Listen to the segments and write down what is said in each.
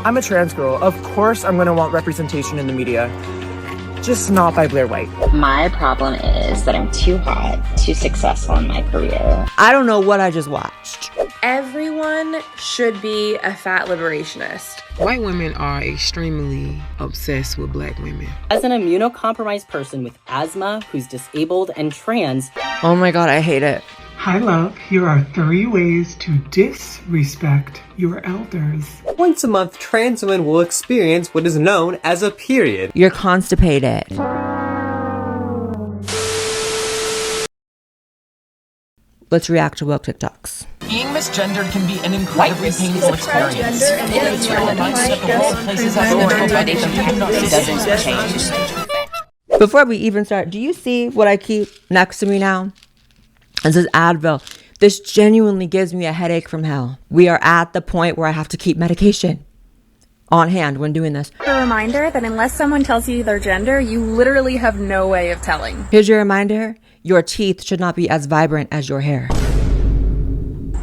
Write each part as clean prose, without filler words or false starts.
I'm a trans girl. Of course I'm gonna want representation in the media. Just not by Blaire White. My problem is that I'm too hot, too successful in my career. I don't know what I just watched. Everyone should be a fat liberationist. White women are extremely obsessed with black women. As an immunocompromised person with asthma who's disabled and trans. Oh my God, I hate it. Hi, love. Here are 3 ways to disrespect your elders. Once a month, trans women will experience what is known as a period. You're constipated. Let's react to woke TikToks. Being misgendered can be an incredibly painful experience. Doesn't change. Before we even start, do you see what I keep next to me now? It says Advil. This genuinely gives me a headache from hell. We are at the point where I have to keep medication on hand when doing this. A reminder that unless someone tells you their gender, you literally have no way of telling. Here's your reminder. Your teeth should not be as vibrant as your hair.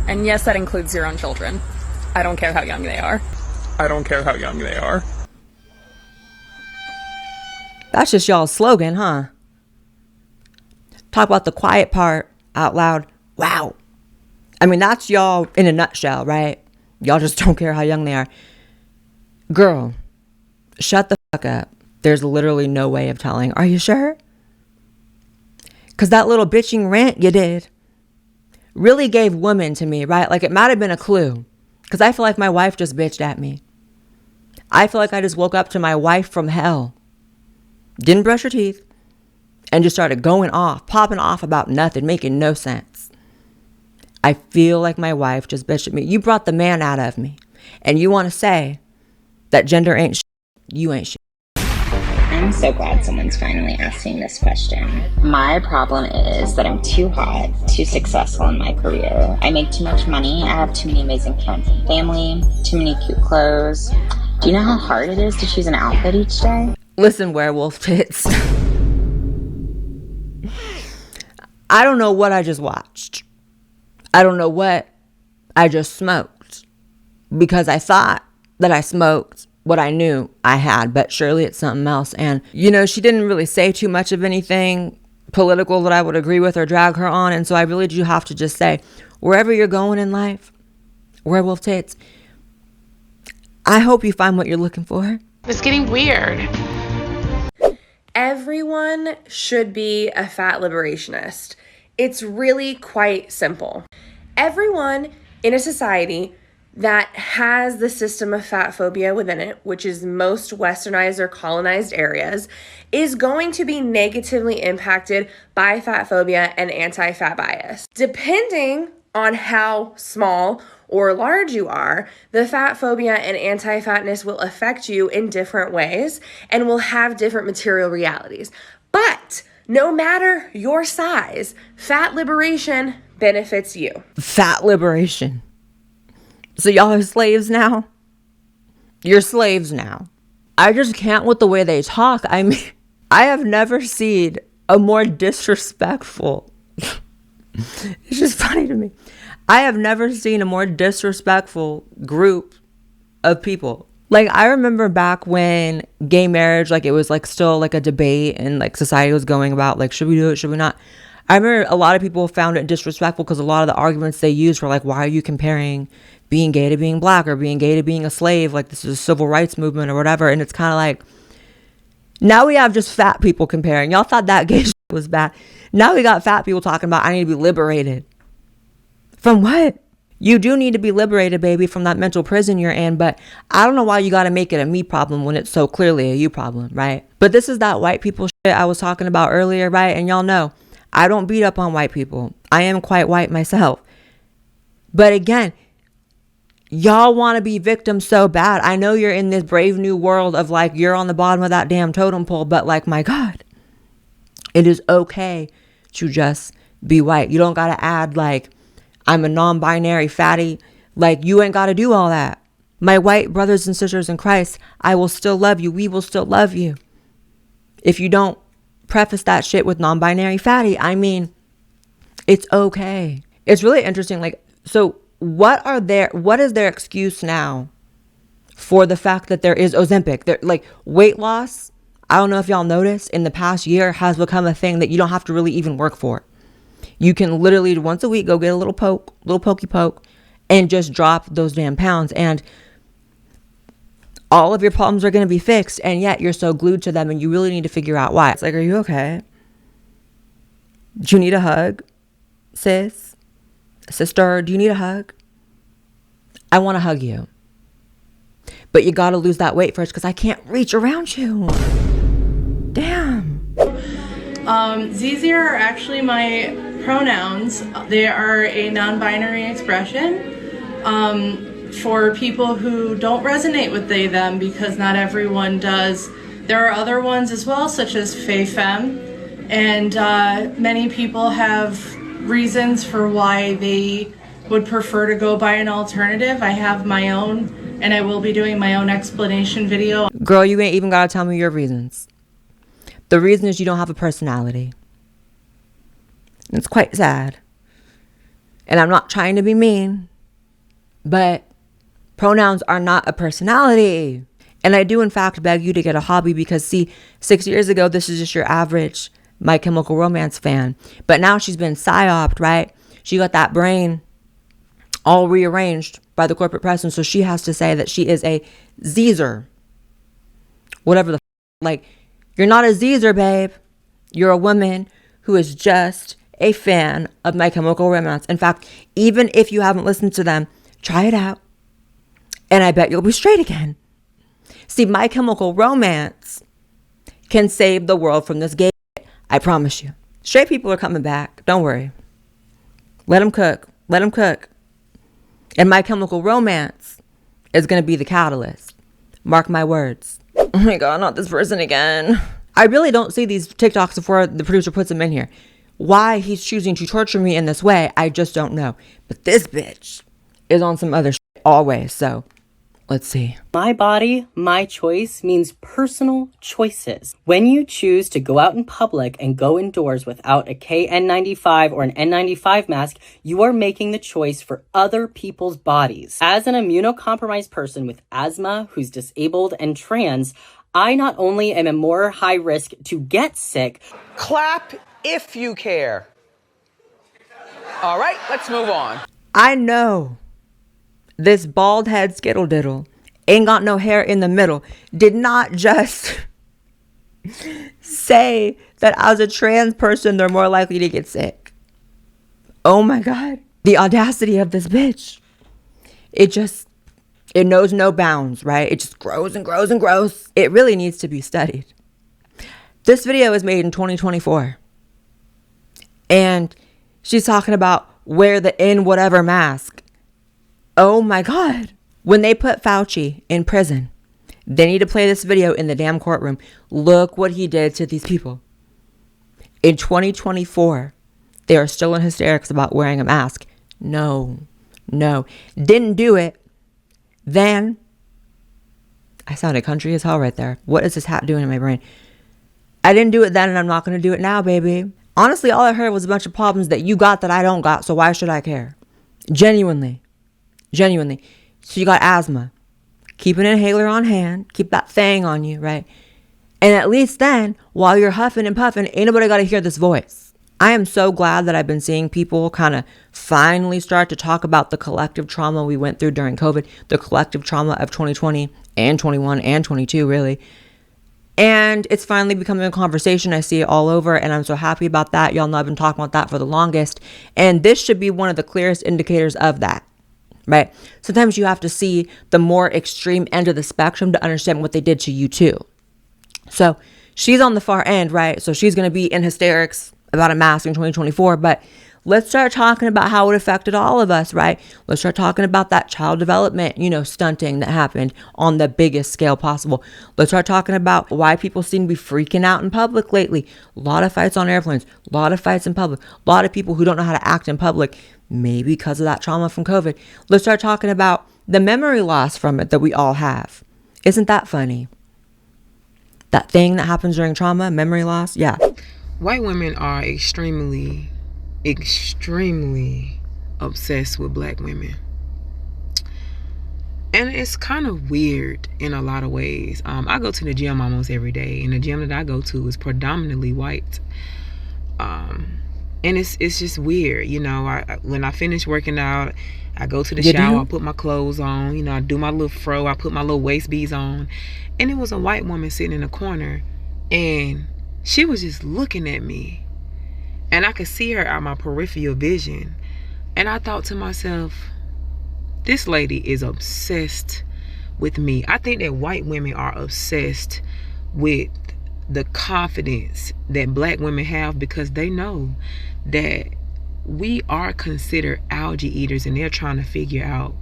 And yes, that includes your own children. I don't care how young they are. I don't care how young they are. That's just y'all's slogan, huh? Talk about the quiet part out loud. Wow. I mean, that's y'all in a nutshell, right? Y'all just don't care how young they are. Girl, shut the fuck up. There's literally no way of telling. Are you sure? Because that little bitching rant you did really gave woman to me, right? Like, it might have been a clue. Because I feel like my wife just bitched at me. I feel like I just woke up to my wife from hell. Didn't brush her teeth. And just started going off, popping off about nothing, making no sense. I feel like my wife just bitched at me. You brought the man out of me. And you want to say that gender ain't shit. You ain't shit. I'm so glad someone's finally asking this question. My problem is that I'm too hot, too successful in my career. I make too much money. I have too many amazing friends and family, too many cute clothes. Do you know how hard it is to choose an outfit each day? Listen, werewolf tits. I don't know what I just watched. I don't know what I just smoked. Because I thought that I smoked what I knew I had, but surely it's something else. And, you know, she didn't really say too much of anything political that I would agree with or drag her on. And so I really do have to just say, wherever you're going in life, werewolf tits, I hope you find what you're looking for. It's getting weird. Everyone should be a fat liberationist. It's really quite simple. Everyone in a society that has the system of fat phobia within it, which is most westernized or colonized areas, is going to be negatively impacted by fat phobia and anti-fat bias. Depending on how small or large you are, the fat phobia and anti-fatness will affect you in different ways and will have different material realities. But no matter your size, fat liberation benefits you. Fat liberation. So y'all are slaves now? You're slaves now. I just can't with the way they talk. I mean, I have never seen a more disrespectful. It's just funny to me. I have never seen a more disrespectful group of people. Like, I remember back when gay marriage, like, it was like still like a debate and like society was going about like, should we do it, should we not? I remember a lot of people found it disrespectful because a lot of the arguments they used were like, why are you comparing being gay to being black or being gay to being a slave? Like, this is a civil rights movement or whatever. And it's kind of like, now we have just fat people comparing. Y'all thought that gay shit was bad. Now we got fat people talking about, I need to be liberated. From what? You do need to be liberated, baby, from that mental prison you're in. But I don't know why you got to make it a me problem when it's so clearly a you problem, right? But this is that white people shit I was talking about earlier, right? And y'all know, I don't beat up on white people. I am quite white myself. But again, y'all want to be victims so bad. I know you're in this brave new world of like, you're on the bottom of that damn totem pole. But like, my God, it is okay to just be white. You don't got to add like, I'm a non-binary fatty. Like, you ain't got to do all that. My white brothers and sisters in Christ, I will still love you. We will still love you. If you don't preface that shit with non-binary fatty, I mean, it's okay. It's really interesting. Like, so what is their excuse now for the fact that there is Ozempic. There, like, weight loss, I don't know if y'all noticed, in the past year has become a thing that you don't have to really even work for. You can literally once a week go get a little pokey poke, and just drop those damn pounds, and all of your problems are going to be fixed, and yet you're so glued to them, and you really need to figure out why. It's like, are you okay? Do you need a hug, sis? Sister, do you need a hug? I want to hug you. But you got to lose that weight first, because I can't reach around you. Damn. ZZ are actually my pronouns. They are a non-binary expression for people who don't resonate with they, them, because not everyone does. There are other ones as well, such as fey, femme, and many people have reasons for why they would prefer to go by an alternative. I have my own, and I will be doing my own explanation video. Girl, you ain't even gotta tell me your reasons. The reason is you don't have a personality. It's quite sad. And I'm not trying to be mean, but pronouns are not a personality. And I do, in fact, beg you to get a hobby, because, see, 6 years ago, this is just your average My Chemical Romance fan. But now she's been psyoped, right? She got that brain all rearranged by the corporate press, and so she has to say that she is a Zeezer. Whatever the like, you're not a Zeezer, babe. You're a woman who is just a fan of My Chemical Romance. In fact, even if you haven't listened to them, try it out, and I bet you'll be straight again. See, My Chemical Romance can save the world from this gay shit. I promise you. Straight people are coming back. Don't worry. Let them cook. Let them cook. And My Chemical Romance is going to be the catalyst. Mark my words. Oh my God, not this person again. I really don't see these TikToks before the producer puts them in here. Why he's choosing to torture me in this way, I just don't know. But this bitch is on some other shit always, so let's see. My body, my choice means personal choices. When you choose to go out in public and go indoors without a KN95 or an N95 mask, you are making the choice for other people's bodies. As an immunocompromised person with asthma who's disabled and trans, I not only am a more high risk to get sick. Clap if you care. All right, let's move on. I know this bald head skittle-diddle ain't got no hair in the middle did not just say that as a trans person they're more likely to get sick. Oh my God. The audacity of this bitch. It knows no bounds, right? It just grows and grows and grows. It really needs to be studied. This video was made in 2024. And she's talking about wear the N whatever mask. Oh my God. When they put Fauci in prison, they need to play this video in the damn courtroom. Look what he did to these people. In 2024, they are still in hysterics about wearing a mask. No. Didn't do it. Then, I sounded country as hell right there. What is this hat doing in my brain? I didn't do it then, and I'm not going to do it now, baby. Honestly, all I heard was a bunch of problems that you got that I don't got, so why should I care? Genuinely. So you got asthma. Keep an inhaler on hand. Keep that thing on you, right? And at least then, while you're huffing and puffing, ain't nobody got to hear this voice. I am so glad that I've been seeing people kind of finally start to talk about the collective trauma we went through during COVID, the collective trauma of 2020 and 21 and 22, really. And it's finally becoming a conversation. I see it all over, and I'm so happy about that. Y'all know I've been talking about that for the longest. And this should be one of the clearest indicators of that, right? Sometimes you have to see the more extreme end of the spectrum to understand what they did to you too. So she's on the far end, right? So she's going to be in hysterics about a mask in 2024, but let's start talking about how it affected all of us, right? Let's start talking about that child development, stunting that happened on the biggest scale possible. Let's start talking about why people seem to be freaking out in public lately. A lot of fights on airplanes, a lot of fights in public, a lot of people who don't know how to act in public, maybe because of that trauma from COVID. Let's start talking about the memory loss from it that we all have. Isn't that funny? That thing that happens during trauma, memory loss, yeah. White women are extremely obsessed with black women. And it's kind of weird in a lot of ways. I go to the gym almost every day, and the gym that I go to is predominantly white. And it's just weird, you know. When I finish working out, I go to the shower, I put my clothes on, you know, I do my little fro, I put my little waist beads on, and it was a white woman sitting in the corner, and she was just looking at me, and I could see her out my peripheral vision, and I thought to myself, this lady is obsessed with me. I think that white women are obsessed with the confidence that black women have, because they know that we are considered algae eaters, and they're trying to figure out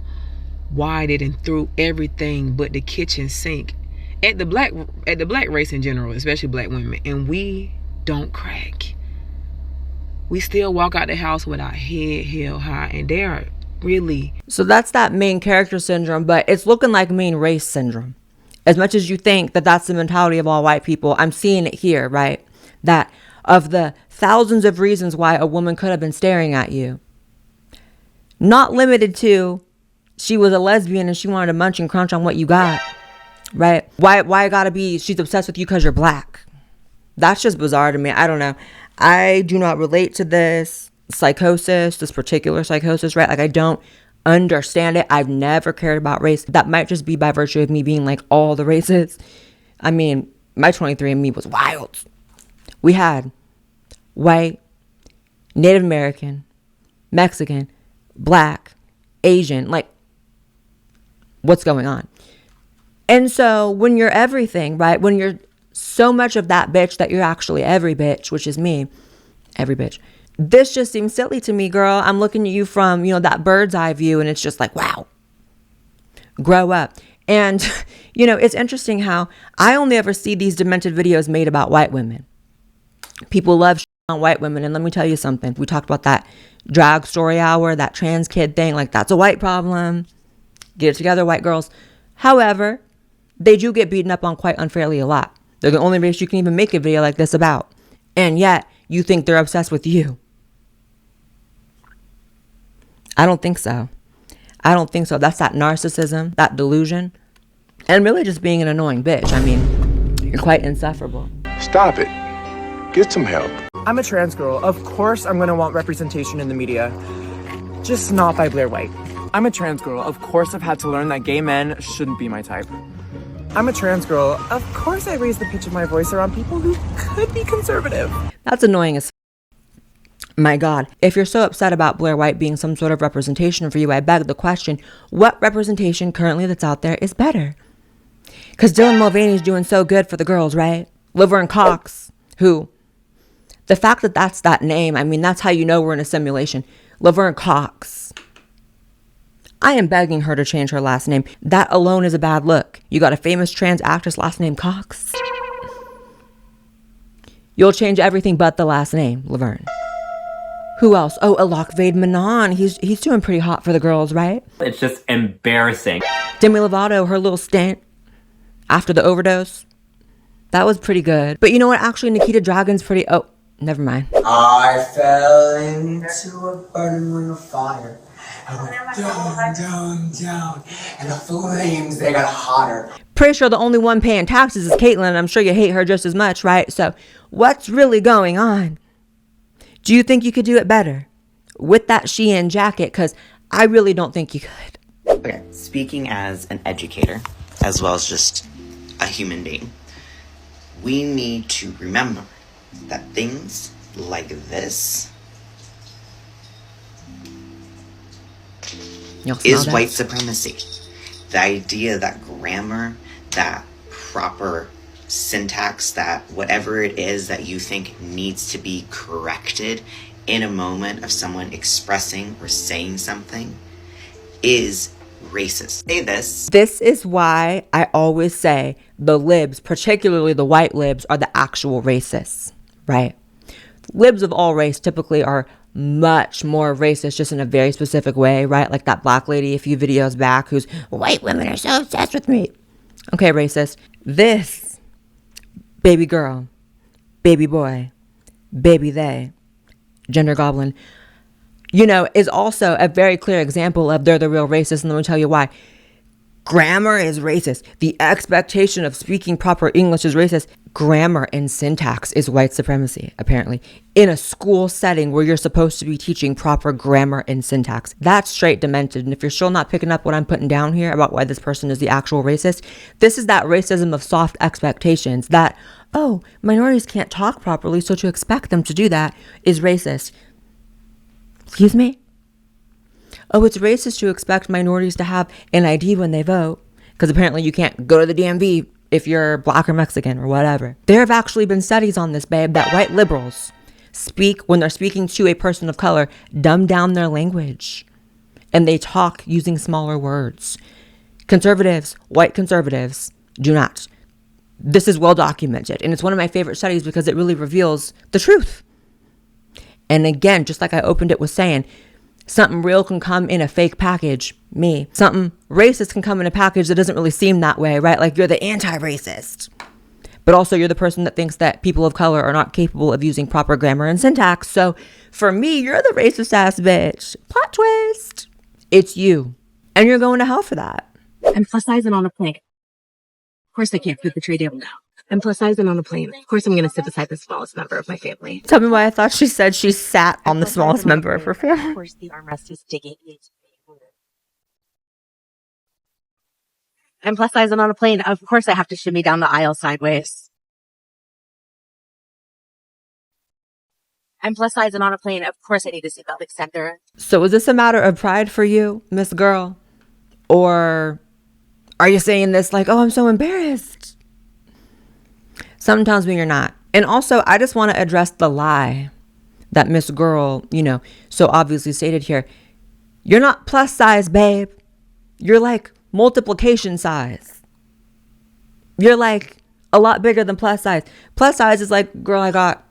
why they done threw everything but the kitchen sink at the black race in general, especially black women, and we don't crack. We still walk out the house with our head held high, and they are really... So that's that main character syndrome, but it's looking like main race syndrome. As much as you think that that's the mentality of all white people, I'm seeing it here, right? That of the thousands of reasons why a woman could have been staring at you, not limited to she was a lesbian and she wanted to munch and crunch on what you got, right? Why it gotta be she's obsessed with you because you're black? That's just bizarre to me. I don't know. I do not relate to this psychosis, this particular psychosis, right? Like, I don't understand it. I've never cared about race. That might just be by virtue of me being like all the races. I mean, my 23andMe was wild. We had white, Native American, Mexican, black, Asian, like, what's going on? And so when you're everything, right? When you're so much of that bitch that you're actually every bitch, which is me, every bitch. This just seems silly to me, girl. I'm looking at you from, you know, that bird's eye view, and it's just like, wow, grow up. And, you know, it's interesting how I only ever see these demented videos made about white women. People love on white women. And let me tell you something. We talked about that drag story hour, that trans kid thing. Like, that's a white problem. Get it together, white girls. However, they do get beaten up on quite unfairly a lot. They're the only race you can even make a video like this about. And yet you think they're obsessed with you. I don't think so. I don't think so. That's that narcissism, that delusion, and really just being an annoying bitch. I mean, you're quite insufferable. Stop it. Get some help. I'm a trans girl. Of course I'm gonna want representation in the media. Just not by Blaire White. I'm a trans girl. Of course I've had to learn that gay men shouldn't be my type. I'm a trans girl. Of course I raise the pitch of my voice around people who could be conservative. That's annoying as my God. If you're so upset about Blaire White being some sort of representation for you, I beg the question, what representation currently that's out there is better? Because Dylan Mulvaney's doing so good for the girls, right? Laverne Cox, who, the fact that that's that name, I mean, that's how you know we're in a simulation. Laverne Cox. I am begging her to change her last name. That alone is a bad look. You got a famous trans actress last name Cox. You'll change everything but the last name, Laverne. Who else? Oh, Alok Vade Menon. He's doing pretty hot for the girls, right? It's just embarrassing. Demi Lovato, her little stint after the overdose. That was pretty good. But you know what? Actually, Nikita Dragun's pretty... Oh, never mind. I fell into a burning ring of fire. I went down, down, down. And the flames, they got hotter. Pretty sure the only one paying taxes is Caitlyn. I'm sure you hate her just as much, right? So what's really going on? Do you think you could do it better with that Shein jacket? Because I really don't think you could. Okay, speaking as an educator, as well as just a human being, we need to remember that things like this is white supremacy. The idea that grammar, that proper syntax, that whatever it is that you think needs to be corrected in a moment of someone expressing or saying something is racist. Say this. This is why I always say the libs, particularly the white libs, are the actual racists, right? Libs of all race typically are much more racist, just in a very specific way, right? Like that black lady a few videos back who's, white women are so obsessed with me. Okay, racist. This baby girl, baby boy, baby they, gender goblin, you know, is also a very clear example of they're the real racists. And let me tell you why. Grammar is racist. The expectation of speaking proper English is racist. Grammar and syntax is white supremacy, apparently. In a school setting where you're supposed to be teaching proper grammar and syntax. That's straight demented. And if you're still not picking up what I'm putting down here about why this person is the actual racist, this is that racism of soft expectations that, oh, minorities can't talk properly, so to expect them to do that is racist. Excuse me? Oh, it's racist to expect minorities to have an ID when they vote, because apparently you can't go to the DMV if you're black or Mexican or whatever. There have actually been studies on this, babe, that white liberals when they're speaking to a person of color, dumb down their language and they talk using smaller words. Conservatives, white conservatives, do not. This is well documented, and it's one of my favorite studies because it really reveals the truth. And again, just like I opened it with saying, something real can come in a fake package. Me. Something racist can come in a package that doesn't really seem that way, right? Like you're the anti-racist. But also you're the person that thinks that people of color are not capable of using proper grammar and syntax. So for me, you're the racist ass bitch. Plot twist. It's you. And you're going to hell for that. I'm plus size and on a plane. Of course I can't put the tray table now. I'm plus size and on a plane. Of course I'm going to sit beside the smallest member of my family. Tell me why I thought she said she sat on the smallest member of her family. Of course the armrest is digging into me. I'm plus size and on a plane. Of course I have to shimmy down the aisle sideways. I'm plus size and on a plane. Of course I need a seatbelt extender. So is this a matter of pride for you, Miss Girl? Or are you saying this like, oh, I'm so embarrassed? Sometimes when you're not. And also, I just want to address the lie that Miss Girl, so obviously stated here. You're not plus size, babe. You're like multiplication size. You're like a lot bigger than plus size. Plus size is like, girl, I got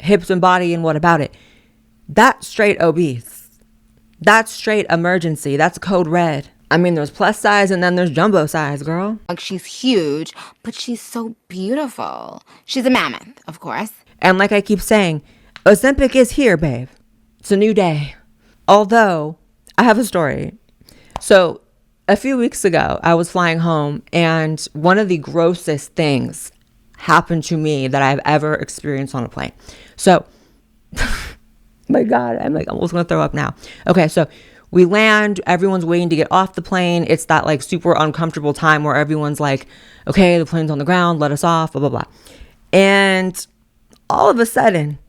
hips and body and what about it? That's straight obese. That's straight emergency. That's code red. I mean, there's plus size and then there's jumbo size, girl. Like, she's huge, but she's so beautiful. She's a mammoth, of course. And like I keep saying, Ozempic is here, babe. It's a new day. Although, I have a story. So, a few weeks ago, I was flying home and one of the grossest things happened to me that I've ever experienced on a plane. So, my God, I'm like almost gonna throw up now. Okay, so we land, everyone's waiting to get off the plane. It's that like super uncomfortable time where everyone's like, okay, the plane's on the ground, let us off, blah, blah, blah. And all of a sudden,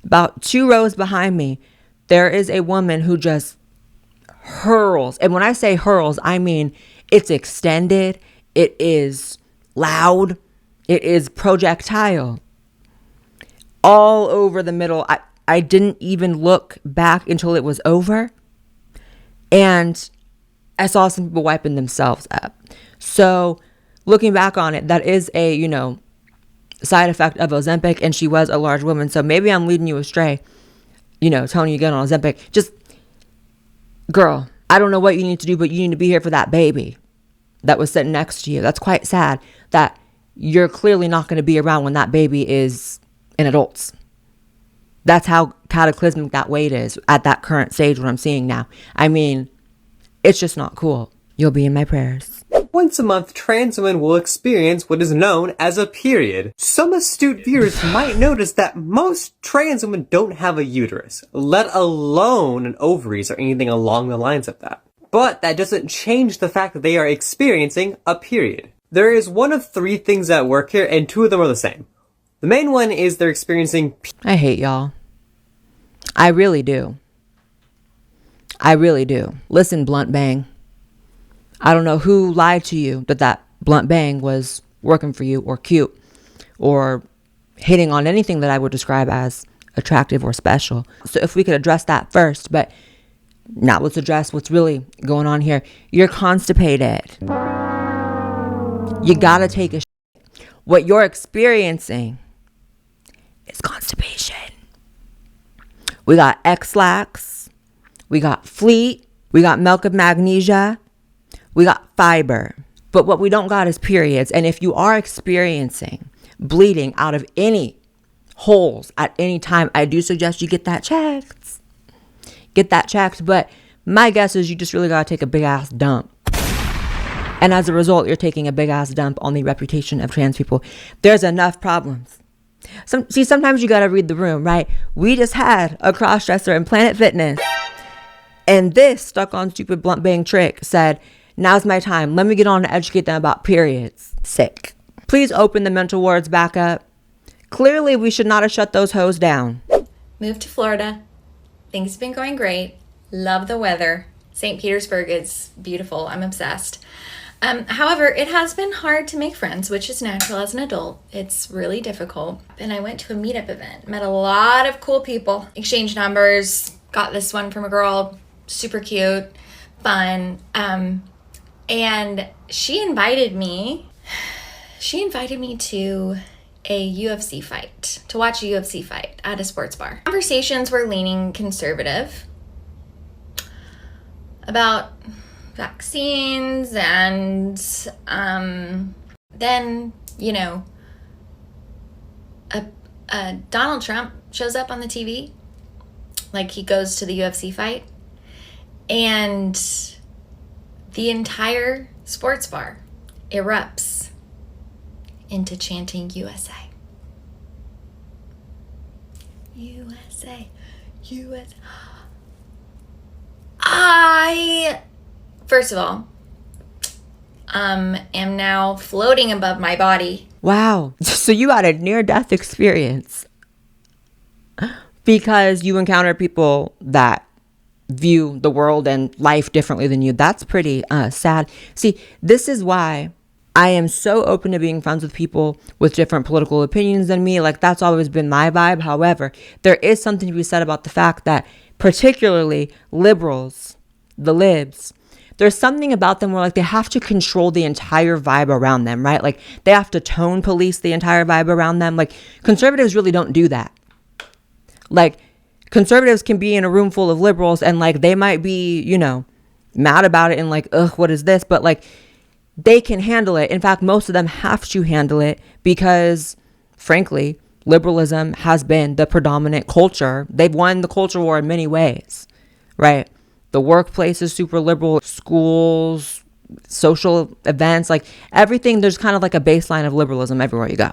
about 2 rows behind me, there is a woman who just hurls. And when I say hurls, I mean it's extended, it is loud, it is projectile. All over the middle. I didn't even look back until it was over. And I saw some people wiping themselves up. So looking back on it, that is a, side effect of Ozempic. And she was a large woman. So maybe I'm leading you astray, telling you to get on Ozempic. Just, girl, I don't know what you need to do, but you need to be here for that baby that was sitting next to you. That's quite sad that you're clearly not going to be around when that baby is an adult. That's how cataclysmic that weight is at that current stage, what I'm seeing now. I mean, it's just not cool. You'll be in my prayers. Once a month, trans women will experience what is known as a period. Some astute viewers might notice that most trans women don't have a uterus, let alone an ovaries or anything along the lines of that. But that doesn't change the fact that they are experiencing a period. There is one of 3 things at work here, and 2 of them are the same. The main one is they're experiencing... I hate y'all. I really do. I really do. Listen, Blunt Bang. I don't know who lied to you that Blunt Bang was working for you or cute or hitting on anything that I would describe as attractive or special. So if we could address that first, but now let's address what's really going on here. You're constipated. You gotta take a shit. What you're experiencing is constipation. We got X-Lax, we got Fleet, we got milk of magnesia, we got fiber. But what we don't got is periods. And if you are experiencing bleeding out of any holes at any time, I do suggest you get that checked. Get that checked. But my guess is you just really got to take a big ass dump. And as a result, you're taking a big ass dump on the reputation of trans people. There's enough problems. Sometimes you gotta read the room, right? We just had a crossdresser in Planet Fitness, and this stuck on stupid blunt bang trick said, now's my time. Let me get on to educate them about periods. Sick. Please open the mental wards back up. Clearly, we should not have shut those hoes down. Moved to Florida. Things have been going great. Love the weather. St. Petersburg is beautiful. I'm obsessed. However, it has been hard to make friends, which is natural as an adult. It's really difficult. And I went to a meetup event, met a lot of cool people, exchanged numbers, got this one from a girl, super cute, fun. And she invited me to a UFC fight, to watch a UFC fight at a sports bar. Conversations were leaning conservative about vaccines, and then, you know, Donald Trump shows up on the TV, like he goes to the UFC fight, and the entire sports bar erupts into chanting USA. USA, USA. First of all, am now floating above my body. Wow. So you had a near-death experience because you encounter people that view the world and life differently than you. That's pretty sad. See, this is why I am so open to being friends with people with different political opinions than me. Like, that's always been my vibe. However, there is something to be said about the fact that particularly liberals, the libs, there's something about them where like they have to control the entire vibe around them, right? Like they have to tone police the entire vibe around them. Like conservatives really don't do that. Like conservatives can be in a room full of liberals and like they might be, you know, mad about it and like, ugh, what is this? But like they can handle it. In fact, most of them have to handle it because frankly, liberalism has been the predominant culture. They've won the culture war in many ways, right? The workplace is super liberal, schools, social events, like everything. There's kind of like a baseline of liberalism everywhere you go.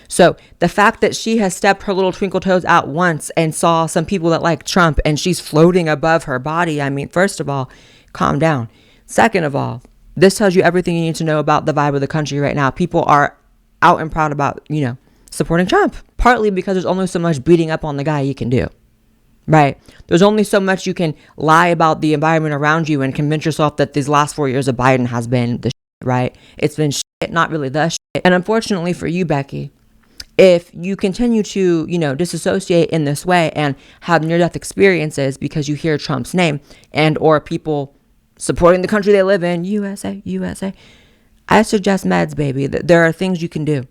So the fact that she has stepped her little twinkle toes out once and saw some people that like Trump and she's floating above her body. I mean, first of all, calm down. Second of all, this tells you everything you need to know about the vibe of the country right now. People are out and proud about, you know, supporting Trump, partly because there's only so much beating up on the guy you can do. Right. There's only so much you can lie about the environment around you and convince yourself that these last 4 years of Biden has been the shit, right? It's been shit, not really the shit. And unfortunately for you, Becky, if you continue to, you know, disassociate in this way and have near-death experiences because you hear Trump's name and or people supporting the country they live in, USA, USA, I suggest meds, baby. There are things you can do.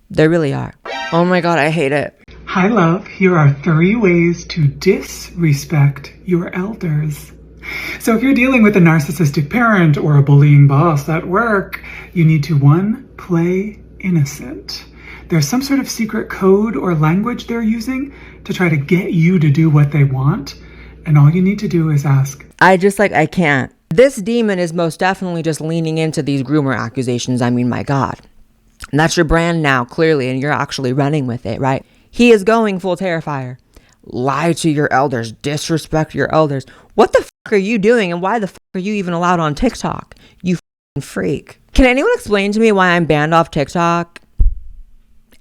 There really are. Oh my God, I hate it. Hi, love. Here are 3 ways to disrespect your elders. So if you're dealing with a narcissistic parent or a bullying boss at work, you need to 1, play innocent. There's some sort of secret code or language they're using to try to get you to do what they want. And all you need to do is ask. I can't. This demon is most definitely just leaning into these groomer accusations. I mean, my God. And that's your brand now, clearly, and you're actually running with it, right? He is going full Terrifier. Lie to your elders. Disrespect your elders. What the fuck are you doing? And why the fuck are you even allowed on TikTok? You fucking freak. Can anyone explain to me why I'm banned off TikTok?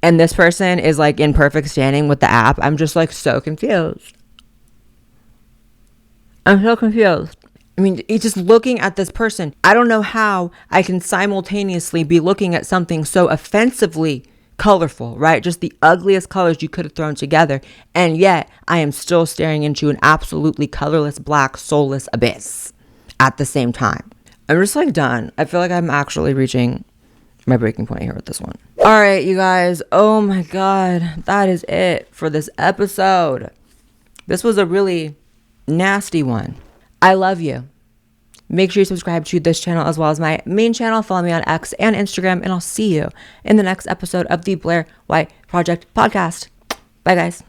And this person is like in perfect standing with the app. I'm just like so confused. I'm so confused. I mean, it's just looking at this person. I don't know how I can simultaneously be looking at something so offensively colorful, right? Just the ugliest colors you could have thrown together. And yet I am still staring into an absolutely colorless, black, soulless abyss at the same time. I'm just like done. I feel like I'm actually reaching my breaking point here with this one. All right, you guys. Oh my God. That is it for this episode. This was a really nasty one. I love you. Make sure you subscribe to this channel as well as my main channel. Follow me on X and Instagram, and I'll see you in the next episode of the Blaire White Project podcast. Bye, guys.